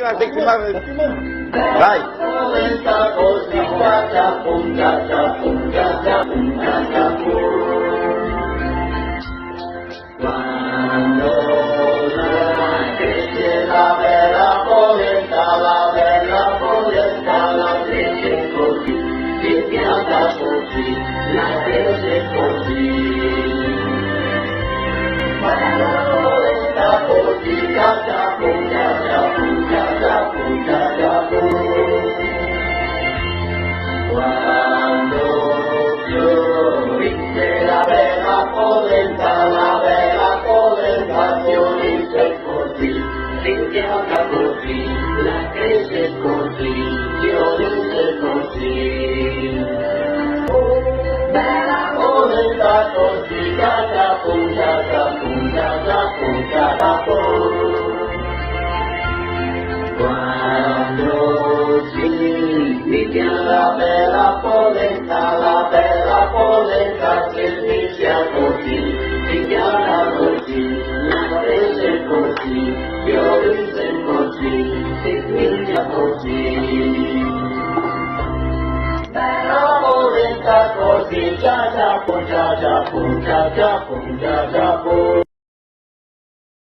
Settima. Vai. Quando cresce la bella polenta, la cresce così, si pianta così, la cresce così. Quando la polenta così, quando fiorisce la bella polenta fiorisce così, si pianta così, la cresce così, fiorisce così. Bella polenta così, quando si inizia la bella polenta si inizia così, si pianta così, la cresce così, fiorisce così, si inizia così. Bella polenta così, già,